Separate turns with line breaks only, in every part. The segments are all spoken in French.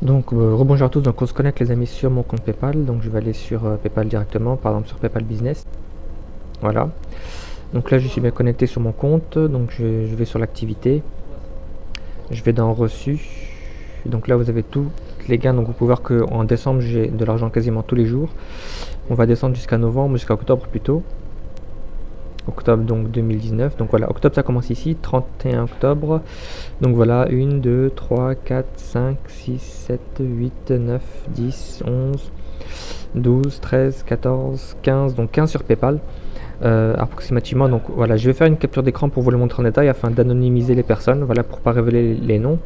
Donc rebonjour à tous, donc on se connecte les amis sur mon compte PayPal, donc je vais aller sur PayPal directement, par exemple sur PayPal Business, voilà. Donc là je suis bien connecté sur mon compte, donc je vais sur l'activité, je vais dans reçu, donc là vous avez tous les gains, donc vous pouvez voir qu'en décembre j'ai de l'argent quasiment tous les jours, on va descendre jusqu'à novembre, jusqu'à octobre plutôt. Octobre donc 2019, donc voilà, octobre ça commence ici, 31 octobre, donc voilà, 1, 2, 3, 4, 5, 6, 7, 8, 9, 10, 11, 12, 13, 14, 15, donc 15 sur Paypal, approximativement. Donc voilà, je vais faire une capture d'écran pour vous le montrer en détail afin d'anonymiser les personnes, voilà, pour pas révéler les noms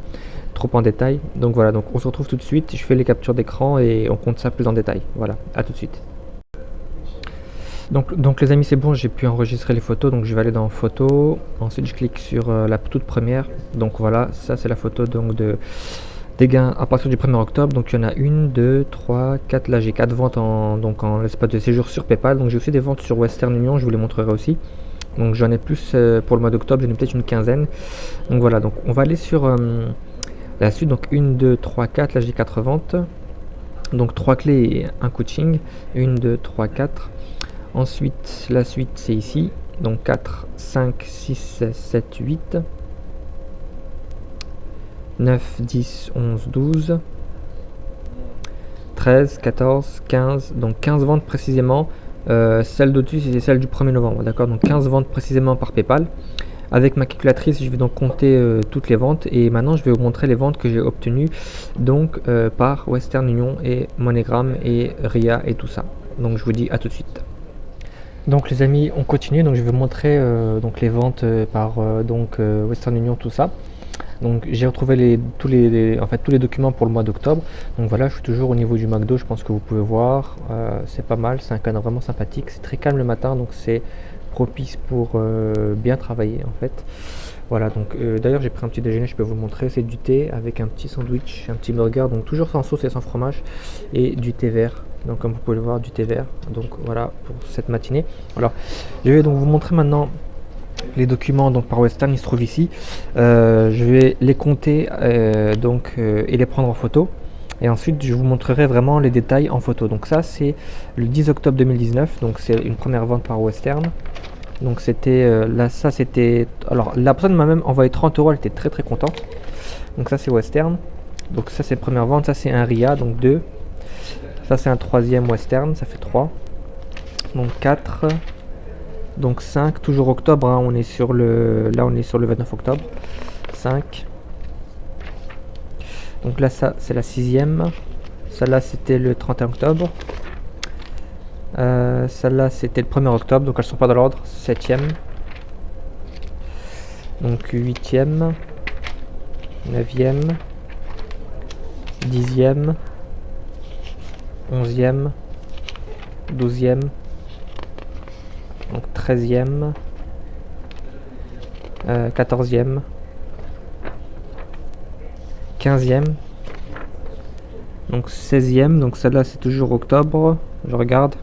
trop en détail. Donc voilà, donc on se retrouve tout de suite, je fais les captures d'écran et on compte ça plus en détail. Voilà, à tout de suite. Donc les amis, c'est bon, j'ai pu enregistrer les photos, donc je vais aller dans photos, ensuite je clique sur la toute première, donc voilà, ça c'est la photo donc des gains à partir du 1er octobre, donc il y en a 1, 2, 3, 4, là j'ai 4 ventes en l'espace de séjour sur Paypal, donc j'ai aussi des ventes sur Western Union, je vous les montrerai aussi, donc j'en ai plus pour le mois d'octobre, j'en ai peut-être une quinzaine, donc voilà, donc on va aller sur la suite, donc 1, 2, 3, 4, là j'ai 4 ventes, donc 3 clés et un coaching, 1, 2, 3, 4. Ensuite, la suite c'est ici, donc 4, 5, 6, 7, 8, 9, 10, 11, 12, 13, 14, 15, donc 15 ventes précisément, celle d'au-dessus c'est celle du 1er novembre, d'accord, donc 15 ventes précisément par Paypal. Avec ma calculatrice, je vais donc compter toutes les ventes et maintenant je vais vous montrer les ventes que j'ai obtenues donc par Western Union et MoneyGram et RIA et tout ça. Donc je vous dis à tout de suite. Donc les amis, on continue, donc je vais vous montrer donc les ventes par Western Union, tout ça. Donc j'ai retrouvé tous les documents pour le mois d'octobre. Donc voilà, je suis toujours au niveau du McDo, je pense que vous pouvez voir, c'est pas mal, c'est un canal vraiment sympathique, c'est très calme le matin, donc c'est propice pour bien travailler en fait. Voilà, donc d'ailleurs j'ai pris un petit déjeuner, je peux vous le montrer, c'est du thé avec un petit sandwich, un petit burger, donc toujours sans sauce et sans fromage, et du thé vert. Donc comme vous pouvez le voir, du thé vert. Donc voilà pour cette matinée. Alors je vais donc vous montrer maintenant les documents donc par Western, ils se trouvent ici. Je vais les compter et les prendre en photo. Et ensuite je vous montrerai vraiment les détails en photo. Donc ça c'est le 10 octobre 2019, donc c'est une première vente par Western. Donc c'était là, ça c'était, alors la personne m'a même envoyé 30 euros, elle était très très contente. Donc ça c'est Western. Donc ça c'est première vente, ça c'est un RIA, donc 2. Ça c'est un troisième Western, ça fait 3. Donc 4. Donc 5, toujours octobre, hein, on est sur le 29 octobre. 5. Donc là ça c'est la sixième. Celle-là c'était le 31 octobre. Celle-là c'était le 1er octobre, donc elles sont pas dans l'ordre. 7ème. Donc 8ème. 9ème. 10ème. 11ème. 12ème. Donc 13ème. 14ème. 15ème. Donc 16ème. Donc celle-là c'est toujours octobre. Je regarde.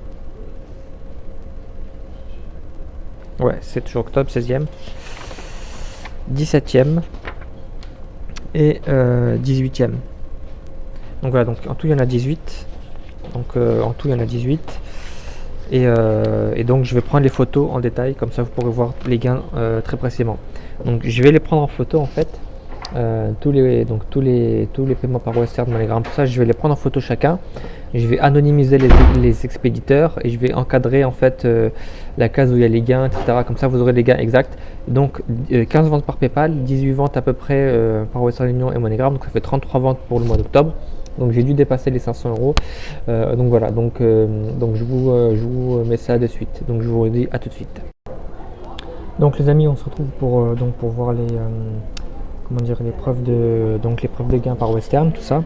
Ouais, c'est toujours octobre, 16ème. 17ème. Et 18ème. Donc voilà, donc en tout il y en a 18. Donc en tout il y en a 18. Et donc je vais prendre les photos en détail, comme ça vous pourrez voir les gains très précisément. Donc je vais les prendre en photo en fait, tous les paiements par Western, MoneyGram, pour ça je vais les prendre en photo chacun. Je vais anonymiser les expéditeurs et je vais encadrer en fait la case où il y a les gains, etc. Comme ça vous aurez les gains exacts. Donc 15 ventes par Paypal, 18 ventes à peu près par Western Union et MoneyGram, donc ça fait 33 ventes pour le mois d'octobre. Donc j'ai dû dépasser les 500 euros. Donc voilà, donc je vous mets ça de suite. Donc je vous dis à tout de suite. Donc les amis, on se retrouve pour voir les preuves de gain par Western, tout ça.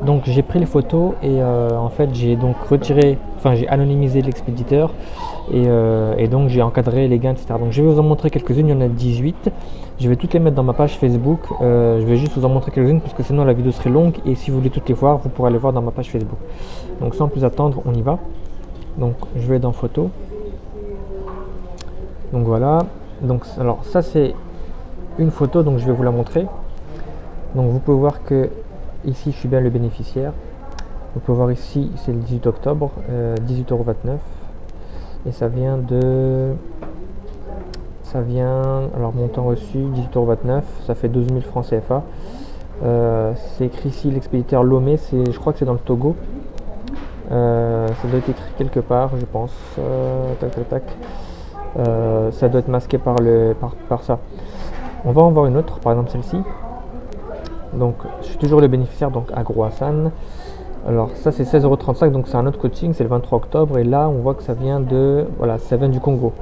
Donc j'ai pris les photos et en fait j'ai donc j'ai anonymisé l'expéditeur et donc j'ai encadré les gains, etc. Donc je vais vous en montrer quelques-unes, il y en a 18. Je vais toutes les mettre dans ma page Facebook. Je vais juste vous en montrer quelques-unes parce que sinon la vidéo serait longue et si vous voulez toutes les voir, vous pourrez les voir dans ma page Facebook. Donc sans plus attendre, on y va. Donc je vais dans photos. Donc voilà. Donc alors ça c'est une photo, donc je vais vous la montrer. Donc vous pouvez voir que ici je suis bien le bénéficiaire. Vous pouvez voir ici, c'est le 18 octobre, 18,29 €. Et ça vient, alors montant reçu, 18,29 €, ça fait 12 000 francs CFA. C'est écrit ici l'expéditeur Lomé, je crois que c'est dans le Togo. Ça doit être écrit quelque part, je pense. Tac, tac, tac. Ça doit être masqué par ça. On va en voir une autre, par exemple celle-ci. Donc, je suis toujours le bénéficiaire, donc Agro Hassan. Alors, ça c'est 16,35 €, donc c'est un autre coaching, c'est le 23 octobre. Et là, on voit que ça vient ça vient du Congo.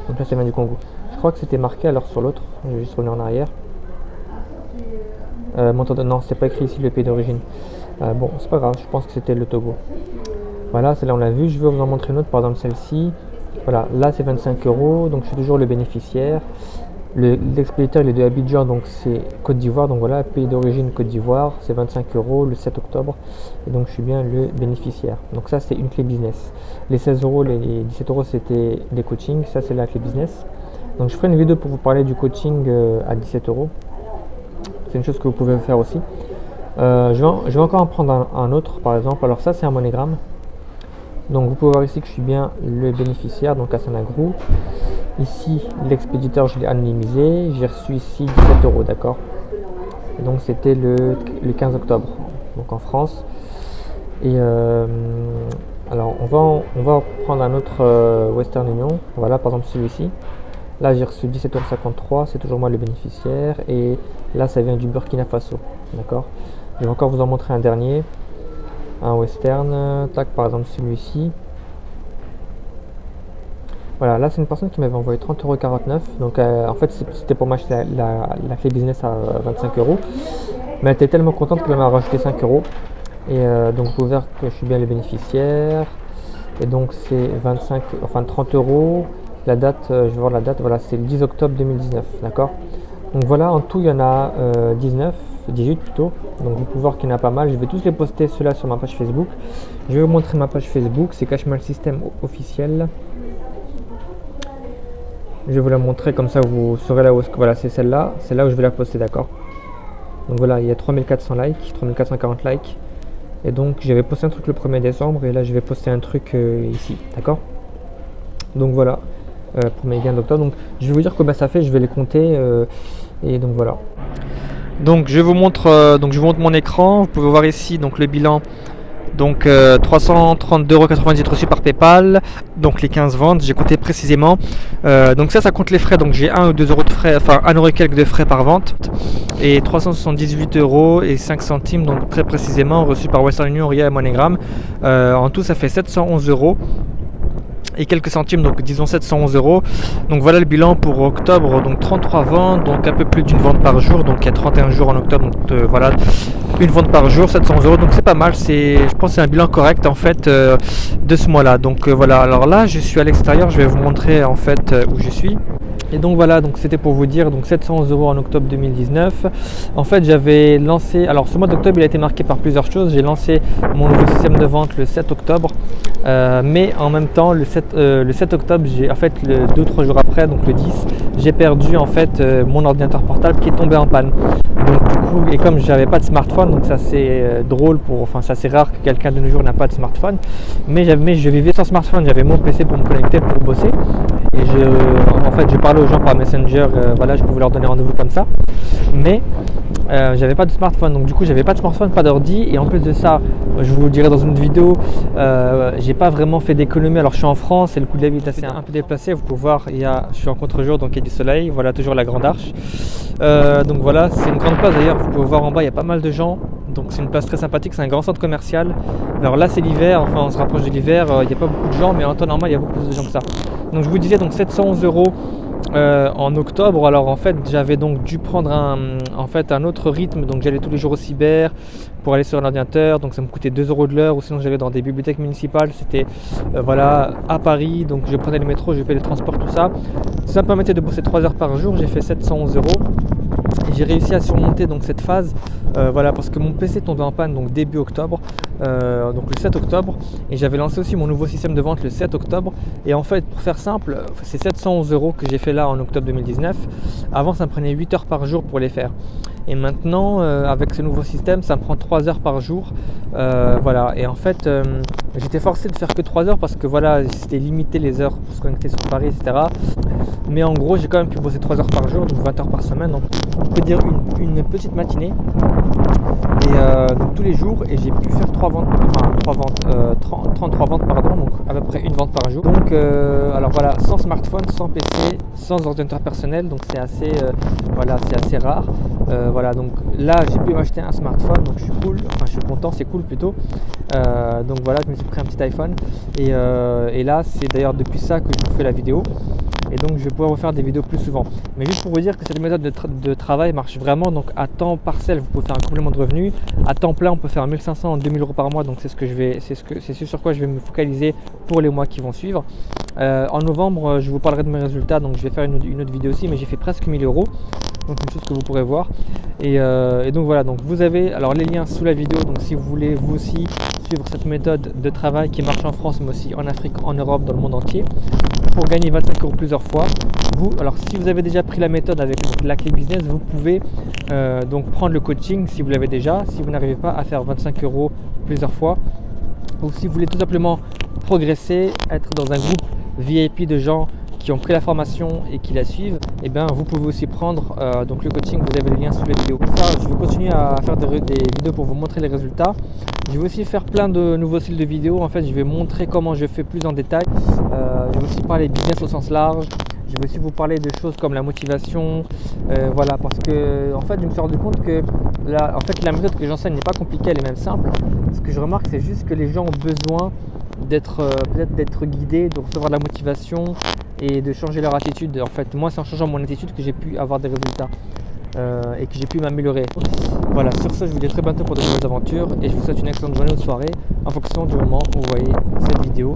Donc là, ça vient du Congo. Je crois que c'était marqué alors sur l'autre. Je vais juste revenir en arrière. Non, c'est pas écrit ici le pays d'origine. Bon, c'est pas grave, je pense que c'était le Togo. Voilà, celle-là on l'a vu. Je vais vous en montrer une autre, par exemple celle-ci. Voilà, là c'est 25 €, donc je suis toujours le bénéficiaire. L'expéditeur il est de Abidjan, donc c'est Côte d'Ivoire. Donc voilà, pays d'origine Côte d'Ivoire, c'est 25 € le 7 octobre. Et donc je suis bien le bénéficiaire. Donc ça c'est une clé business. Les 16 €, les 17 € c'était des coachings. Ça c'est la clé business. Donc je ferai une vidéo pour vous parler du coaching à 17 €. C'est une chose que vous pouvez faire aussi. Je vais encore en prendre un autre, par exemple. Alors ça c'est un MoneyGram. Donc vous pouvez voir ici que je suis bien le bénéficiaire, donc Hassan Agro. Ici l'expéditeur je l'ai anonymisé, j'ai reçu ici 17 €, d'accord. Et donc c'était le 15 octobre, donc en France. Et alors on va prendre un autre Western Union. Voilà, par exemple celui-ci. Là j'ai reçu 17,53 €, c'est toujours moi le bénéficiaire. Et là ça vient du Burkina Faso, d'accord. Je vais encore vous en montrer un dernier. Un Western, tac, par exemple celui-ci. Voilà, là c'est une personne qui m'avait envoyé 30,49 €. Donc en fait c'était pour m'acheter la clé business à 25 €. Mais elle était tellement contente qu'elle m'a rajouté 5 €. Et donc vous pouvez voir que je suis bien le bénéficiaire. Et donc c'est 30 €. La date, je vais voir la date, voilà, c'est le 10 octobre 2019, d'accord. Donc voilà, en tout il y en a 18 plutôt. Donc vous pouvez voir qu'il y en a pas mal. Je vais tous les poster ceux-là sur ma page Facebook. Je vais vous montrer ma page Facebook, c'est Cashmal System officiel. Je vais vous la montrer comme ça vous saurez là où voilà, c'est celle-là où je vais la poster, d'accord. Donc voilà, il y a 3400 likes, 3440 likes. Et donc j'avais posté un truc le 1er décembre et là je vais poster un truc ici, d'accord. Donc voilà, pour mes gains d'octobre. Donc je vais vous dire combien ça fait, je vais les compter et donc voilà. Donc je vous montre mon écran. Vous pouvez voir ici donc le bilan. Donc 332,98 € reçus par PayPal. Donc les 15 ventes, j'ai compté précisément. Donc ça compte les frais. Donc j'ai 1 ou 2 € de frais, enfin 1 € et quelques de frais par vente. Et 378,05 €, donc très précisément reçus par Western Union, Ria et MoneyGram. En tout ça fait 711 €. Et quelques centimes, donc disons 711 €. Donc voilà le bilan pour octobre, donc 33 ventes, donc un peu plus d'une vente par jour, donc il y a 31 jours en octobre, donc voilà, une vente par jour, 700 €, donc c'est pas mal, je pense que c'est un bilan correct en fait de ce mois là. Donc voilà, alors là je suis à l'extérieur, je vais vous montrer en fait où je suis. Et donc voilà, donc c'était pour vous dire, donc 711 € en octobre 2019. En fait j'avais lancé, alors ce mois d'octobre il a été marqué par plusieurs choses. J'ai lancé mon nouveau système de vente le 7 octobre, mais en même temps le 7 octobre, j'ai en fait 2-3 jours après, donc le 10, j'ai perdu en fait mon ordinateur portable qui est tombé en panne. Donc du coup, et comme j'avais pas de smartphone, donc ça c'est drôle ça c'est rare que quelqu'un de nos jours n'a pas de smartphone, mais je vivais sans smartphone, j'avais mon PC pour me connecter, pour bosser. Et en fait je parlais aux gens par Messenger, voilà, je pouvais leur donner rendez-vous comme ça, mais j'avais pas de smartphone, donc du coup j'avais pas de smartphone, pas d'ordi, et en plus de ça, je vous le dirai dans une vidéo, j'ai pas vraiment fait d'économie. Alors je suis en France et le coût de la vie est assez un peu déplacé, vous pouvez voir, je suis en contre-jour, donc il y a du soleil, voilà, toujours la grande arche. Donc voilà, c'est une grande place d'ailleurs, vous pouvez voir en bas, il y a pas mal de gens, donc c'est une place très sympathique, c'est un grand centre commercial. Alors là c'est l'hiver, enfin on se rapproche de l'hiver, il n'y a pas beaucoup de gens, mais en temps normal il y a beaucoup plus de gens que ça. Donc je vous disais, donc 711 € en octobre. Alors en fait j'avais donc dû prendre un autre rythme, donc j'allais tous les jours au cyber pour aller sur un ordinateur, donc ça me coûtait 2 € de l'heure, ou sinon j'allais dans des bibliothèques municipales, c'était voilà, à Paris, donc je prenais le métro, je payais les transports, tout ça. Ça me permettait de bosser 3 heures par jour, j'ai fait 711 €. Et j'ai réussi à surmonter donc cette phase, voilà, parce que mon PC tombait en panne donc début octobre, donc le 7 octobre, et j'avais lancé aussi mon nouveau système de vente le 7 octobre. Et en fait, pour faire simple, c'est 711 € que j'ai fait là en octobre 2019. Avant ça me prenait 8 heures par jour pour les faire. et maintenant avec ce nouveau système ça me prend 3 heures par jour. Voilà, et en fait j'étais forcé de faire que 3 heures parce que voilà, c'était limité les heures pour se connecter sur Paris, etc. Mais en gros j'ai quand même pu bosser 3 heures par jour, donc 20 heures par semaine, donc on peut dire une petite matinée. Et donc tous les jours, et j'ai pu faire 33 ventes pardon, donc à peu près une vente par jour. Donc alors voilà, sans smartphone, sans PC, sans ordinateur personnel, donc c'est assez voilà, c'est assez rare. Voilà, donc là j'ai pu m'acheter un smartphone, donc je suis cool, enfin je suis content, c'est cool plutôt. Donc voilà, je me suis pris un petit iPhone et là c'est d'ailleurs depuis ça que je vous fais la vidéo. Et donc je vais pouvoir vous faire des vidéos plus souvent. Mais juste pour vous dire que cette méthode de travail marche vraiment. Donc à temps partiel, vous pouvez faire un complément de revenu. À temps plein, on peut faire 1500 à 2000 euros par mois. Donc c'est ce sur quoi je vais me focaliser pour les mois qui vont suivre. En novembre, je vous parlerai de mes résultats. Donc je vais faire une autre vidéo aussi, mais j'ai fait presque 1000 euros. Donc une chose que vous pourrez voir. Et donc voilà, donc vous avez alors les liens sous la vidéo. Donc si vous voulez vous aussi suivre cette méthode de travail qui marche en France, mais aussi en Afrique, en Europe, dans le monde entier, pour gagner 25 euros plusieurs fois. Alors si vous avez déjà pris la méthode avec la clé business, vous pouvez donc prendre le coaching si vous l'avez déjà, si vous n'arrivez pas à faire 25 euros plusieurs fois, ou si vous voulez tout simplement progresser, être dans un groupe VIP de gens qui ont pris la formation et qui la suivent, et bien vous pouvez aussi prendre donc le coaching. Vous avez les liens sous les vidéos. Pour ça, je vais continuer à faire des vidéos pour vous montrer les résultats. Je vais aussi faire plein de nouveaux styles de vidéos. En fait, je vais montrer comment je fais plus en détail. Je vais aussi parler business au sens large. Je vais aussi vous parler de choses comme la motivation. Voilà, parce que en fait, je me suis rendu compte que la méthode que j'enseigne n'est pas compliquée, elle est même simple. Ce que je remarque, c'est juste que les gens ont besoin peut-être d'être guidés, de recevoir de la motivation et de changer leur attitude. En fait, moi, c'est en changeant mon attitude que j'ai pu avoir des résultats et que j'ai pu m'améliorer. Voilà, sur ce, je vous dis à très bientôt pour de nouvelles aventures et je vous souhaite une excellente journée ou soirée en fonction du moment où vous voyez cette vidéo.